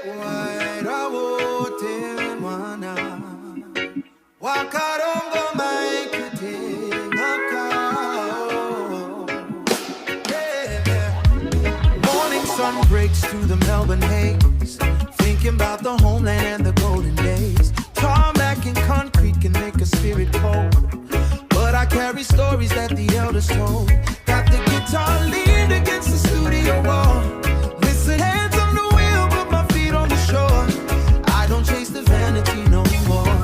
Waiata O Te Moana, Wakarongo mai kute Ngākau. Morning sun breaks through the Melbourne haze, thinking about the homeland and the golden days. Tarmac and concrete can make a spirit cold, but I carry stories that the elders told. Got the guitar leaned against the studio wall. Listen, hands on the wheel, but my feet on the shore. I don't chase the vanity no more,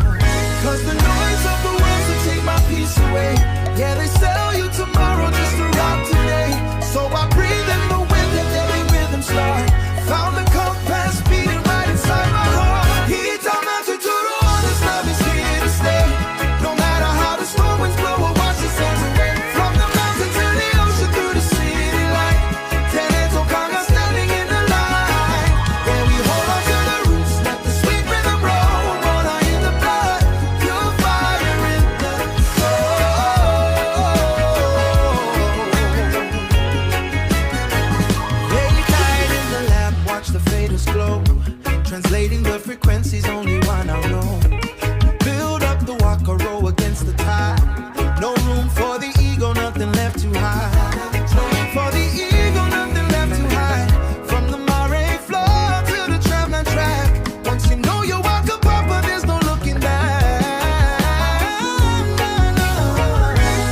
'cause the noise of the world will take my peace away. Yeah, they sell you tomorrow just to rock today. So I breathe in the wind and let the rhythm start. Found the compass beating right inside my heart. It's our mountain to the one, this love is here to stay. No matter how the storm winds blow or watch the sands away. From the mountain to the ocean through the city light. Teneto Kanga standing in the light. Yeah, we hold on to the roots, let the sweet rhythm roll. Water in the blood, pure fire in the soul. Late night in the lab, watch the faders glow. Translating the frequencies, only one I know. Build up the waka row against the tide. No room for the ego, nothing left to hide. No room for the ego, nothing left to hide. From the Maori floor to the tramline track. Once you know you walk up, Papa, there's no looking back.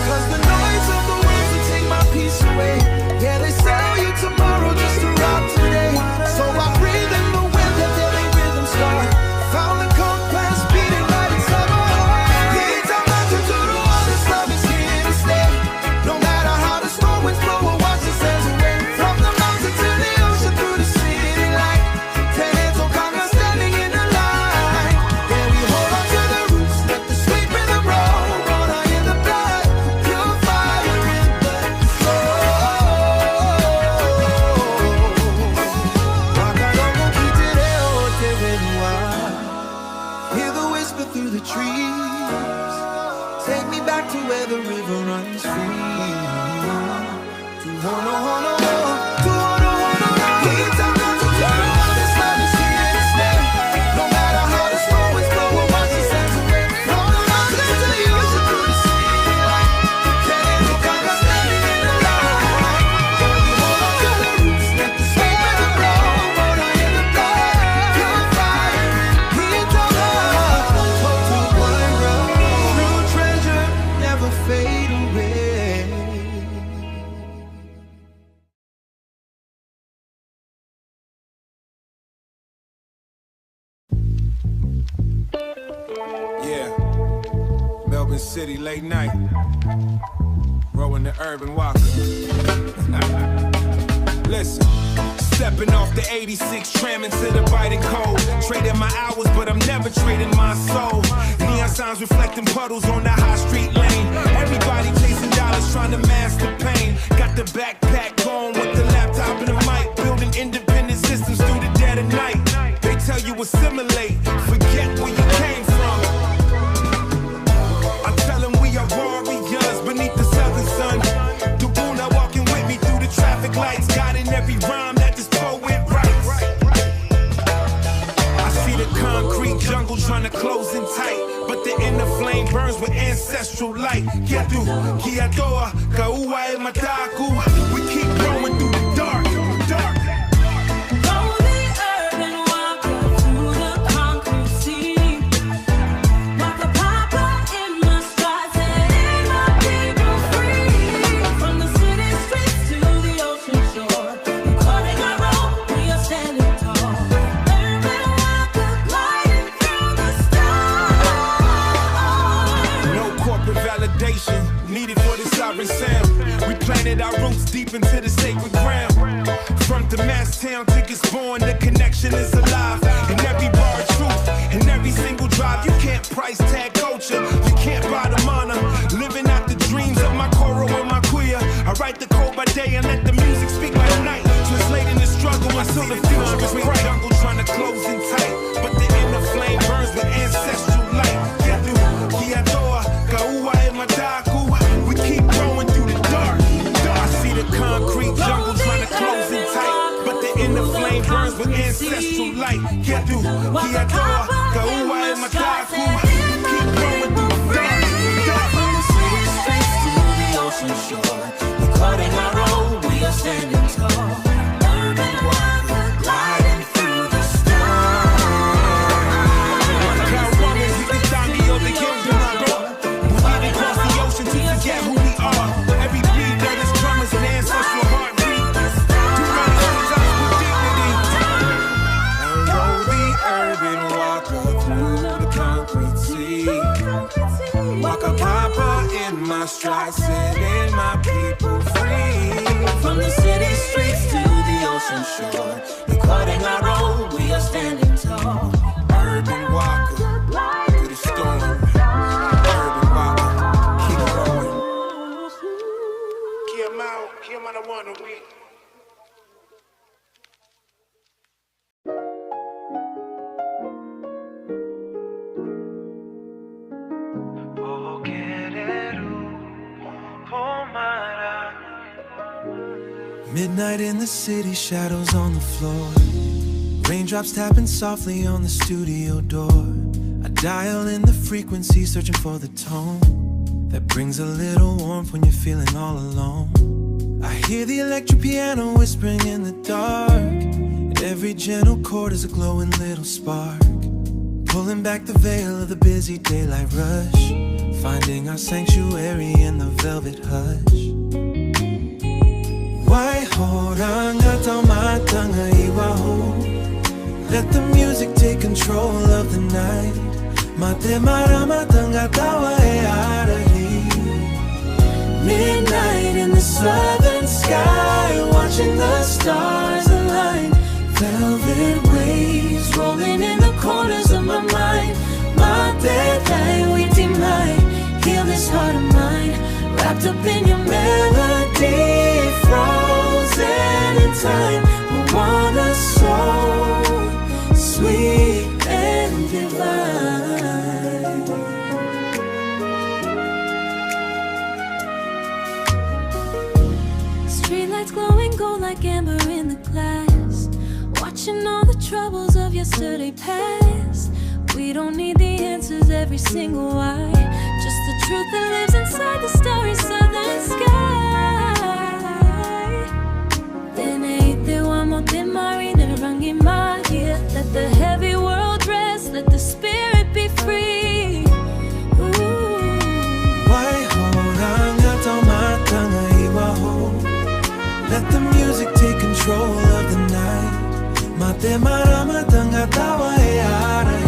'Cause the noise of the world will take my peace away. Yeah, they sell you tomorrow just to rock today. So I breathe in the wind and let the rhythm start. Found the compass beating right inside my heart. It's our mountain to the one, this love is here to stay. No matter how the storm winds blow or watch the sands away. From the mountain to the ocean through the city light. Teneto Kanga standing in the light. Yeah, we hold on to the roots, let the sweet rhythm roll. Water in the blood, pure fire in the soul. Wakarongo ki te reo te whenua. Hear the whisper through the trees. Take me back to where the river runs free. To Hono Hono, to Hono Hono. It's our mountain to the one, this love is here to stay. No matter how the storm winds blow or watch the sands away. From the mountain to the ocean through the city light. Teneto Kanga standing in the light. Yeah, we hold on to the roots, let the sweet rhythm roll. Water in the blood, pure fire in the love. Hope to one road, true treasure never fade away. Yeah, Melbourne City, late night, rowing the urban walker. Listen, stepping off the 86 tram into the biting cold. Trading my hours, but I'm never trading my soul. Neon signs reflecting puddles on the high street lane. Everybody chasing dollars, trying to mask the pain. Got the backpack on with the laptop and the mic, building independent systems through the dead of night. They tell you assimilate, forget where you came from. I tell them we are warriors beneath the southern sun. Dubuna walking with me through the traffic lights, got in every rhyme that this poet writes. I see the concrete jungle trying to close in tight, but the inner flame burns with ancestral light. Kiatu, kiatoa, kaua e mataku. We keep growing through the dark, dark. Needed for the sovereign sound. We planted our roots deep into the sacred ground. From the mass town, tickets born, the connection is alive. In every bar, truth, in every single drive. You can't price tag culture, you can't buy the mana. Living out the dreams of my choral and my queer. I write the code by day and let the music speak by night. Translating the struggle until the future is bright. Jungle trying to close in tight, but the inner flame burns with ancestral light. Kiatu, kiatoa, kaua e mataku. We keep growing through the dark. I see the concrete jungle trying to close in tight, but the inner flame burns burns with ancestral light. Get through, Aotearoa, Ngākau O Te Moana. Keep going through dark. From the city streets to the ocean shore, we're cutting our road, we are standing tall. Urban walker gliding through the storm. We even cross the ocean to forget who we are. Every beat that is drum is an ancestral heartbeat. Too many times with dignity. Although the urban walker through the concrete sea, waka papa in my stride, setting my people free. From the city streets to the ocean shore, we're cutting our road, we are standing tall. Urban walker through the storm. Urban walker, keep going. Kia mana wana we. Midnight in the city, shadows on the floor. Raindrops tapping softly on the studio door. I dial in the frequency, searching for the tone that brings a little warmth when you're feeling all alone. I hear the electric piano whispering in the dark, and every gentle chord is a glowing little spark, pulling back the veil of the busy daylight rush, finding our sanctuary in the velvet hush. Waihoranga taumatanga iwaho. Let the music take control of the night. Mate maramatanga tawa e arahi. Midnight in the southern sky, watching the stars align. Velvet waves rolling in the corners of my mind. Mate tai witi mai, heal this heart of mine. Wrapped up in your melody, frozen in time. Moana Soul, sweet and divine. Streetlights glowing gold like amber in the glass, watching all the troubles of yesterday pass. We don't need the answers every single why, just the truth that lives inside the starry southern sky. Then te wamo te marina rangi magia. Let the heavy world rest, let the spirit be free. Waihoranga taumatanga iwaho. Let the music take control of the night. Mate maramatanga tawa e arahi.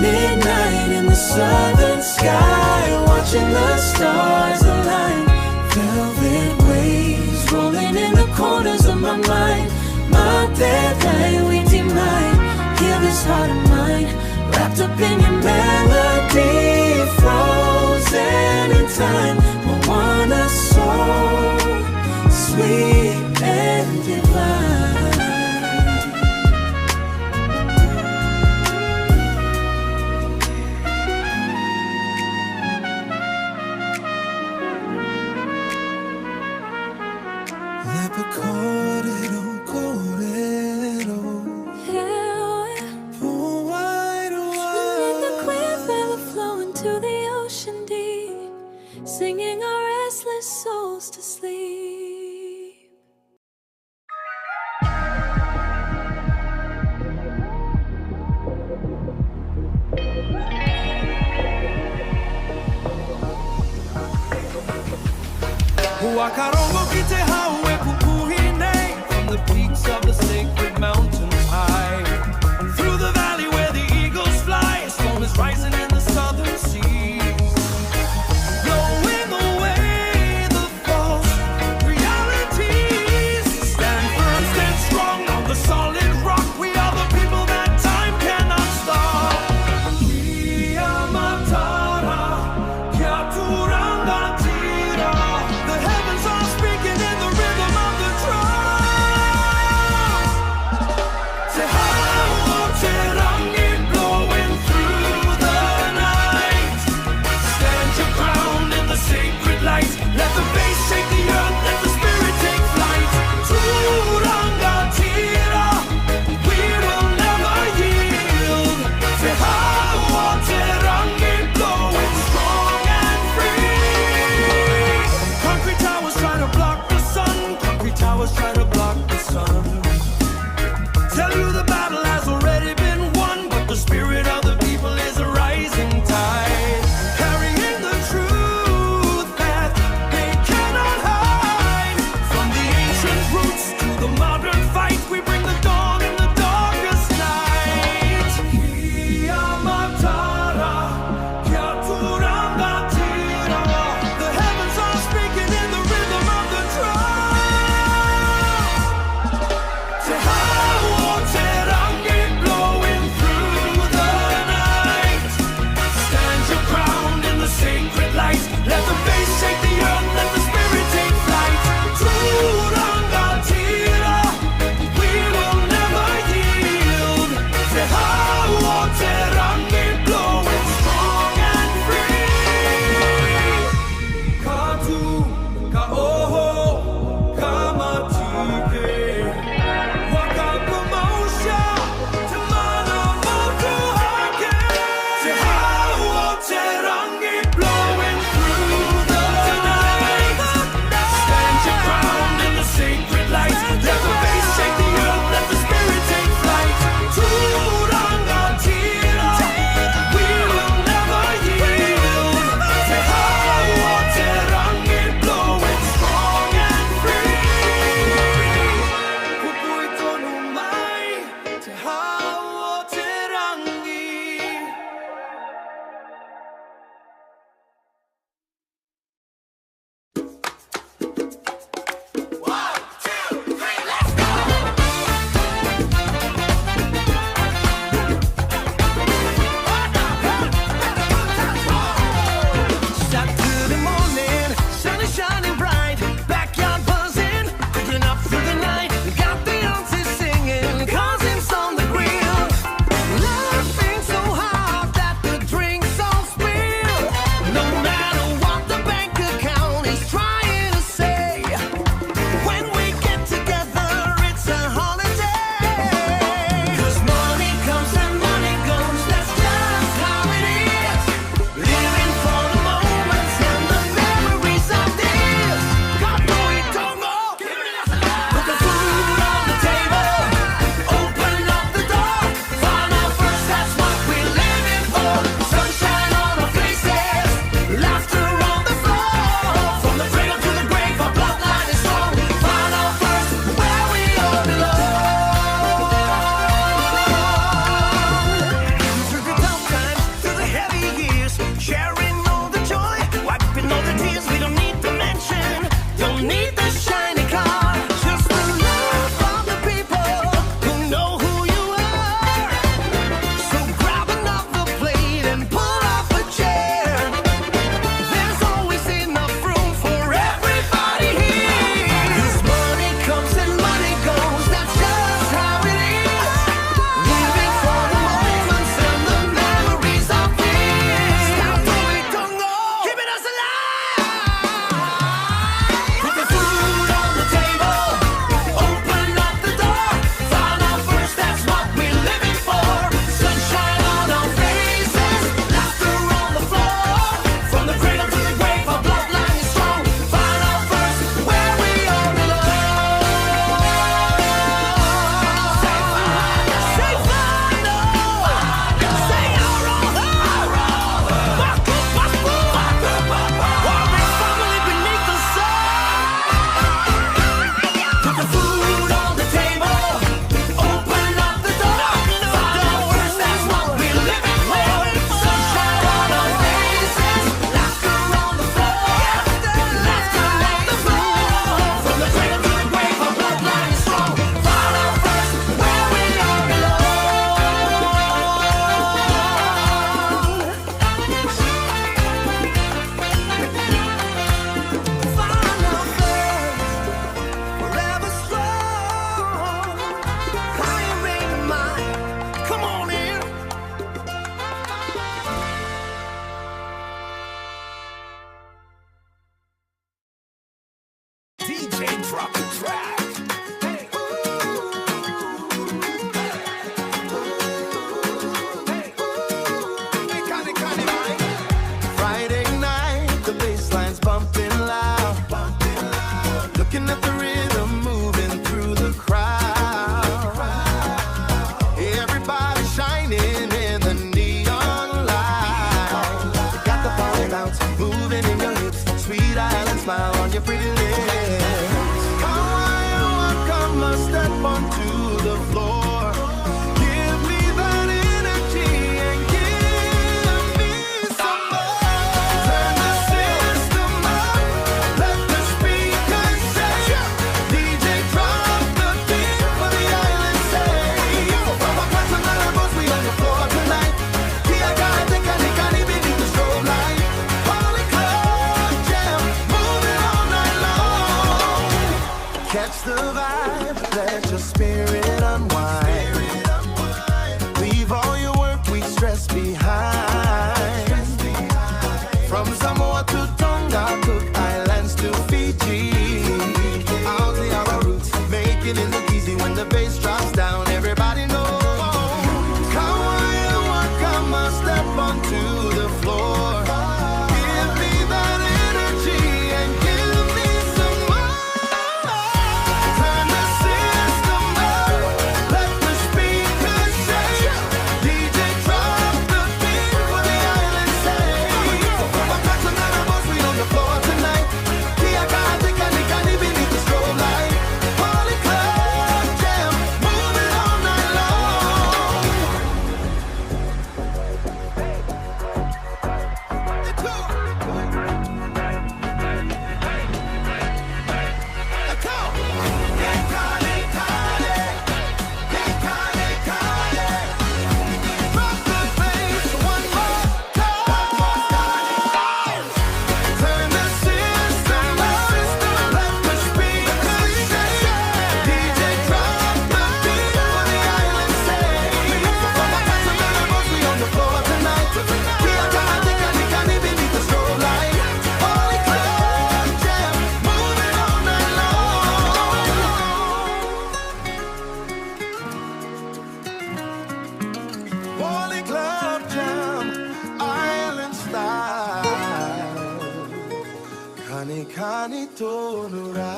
Midnight in the southern sky, watching the stars align. Velvet waves rolling in the corners of my mind. Mate tai witi mai, heal this heart of mine. Wrapped up in your melody, frozen in time. Moana Soul, sweet and divine. Singing our restless souls to sleep. Wakarongo ki te hau e pupuhine, from the peaks of the sacred mountains high, through the valley where the eagles fly. A storm is rising in the southern sea, blowing away the false realities. Stand firm, stand strong on the solid rock. We are the people that time cannot stop. Lyria matara, kia turanga tira. The heavens are speaking in the river. pretty lips. How come I step onto the floor? Give me that energy and give me some more. Turn the system up, let the speakers say. DJ drop the beat for the island say. From a class of Malabos, we on the floor tonight. I can't even need the strobe light. Holy club jam, moving all night long. Catch the vibe, let your spirit unwind. Leave all your work, we stress behind. From Samoa to Tonga, Cook Islands to Fiji. Aotearoa roots, making it look easy when the bass drops down. Everybody knows. Step onto the floor. Give me that energy and give me some more. Turn the system up, let the speakers say. DJ drop the beat for the island say. From a class of Malabos, we on the floor tonight. I can't even need the strobe light. Holy club jam, moving all night long. Kani tonura.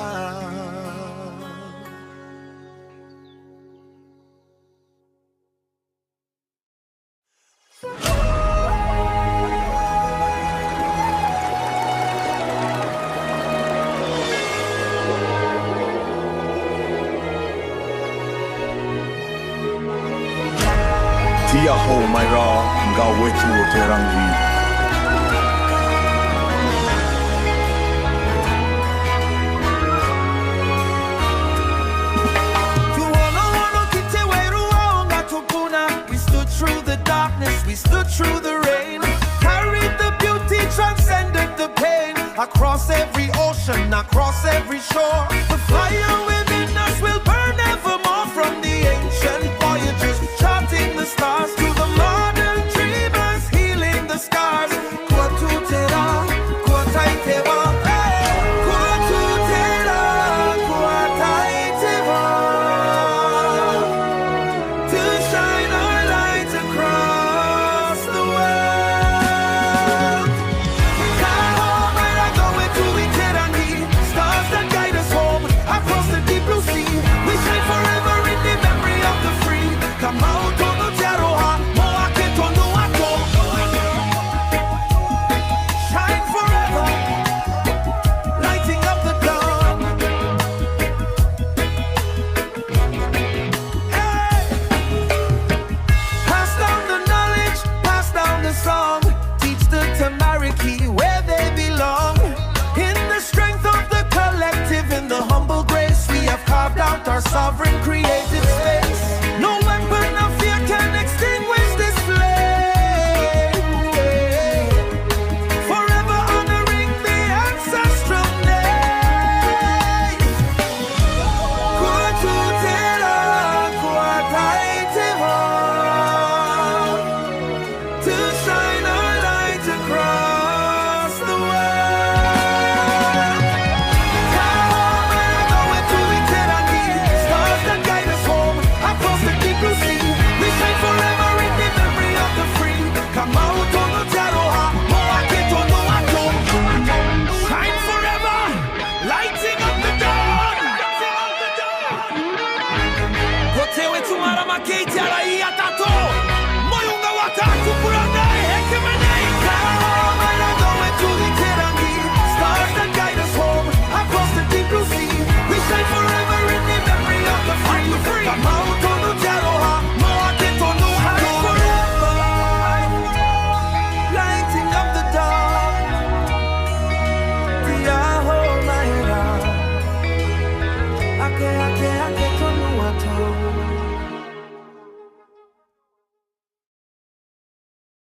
Tia ho mai rā, ngā wetu o te rangi. Through the darkness, we stood through the rain. Carried the beauty, transcended the pain. Across every ocean, across every shore. The fire within us will burn evermore. From the ancient voyages, charting the stars. To the modern dreamers, healing the scars. Our sovereign created space. No weapon of fear can extinguish this flame. Forever honoring the ancestral name. To shine our light across the world. Stars that guide us home across the deep blue sea. We shine forever in the memory of the free. Come out on Aotearoa, Moana Soul. Shine forever, lighting up the dawn. Kotewe tumara makei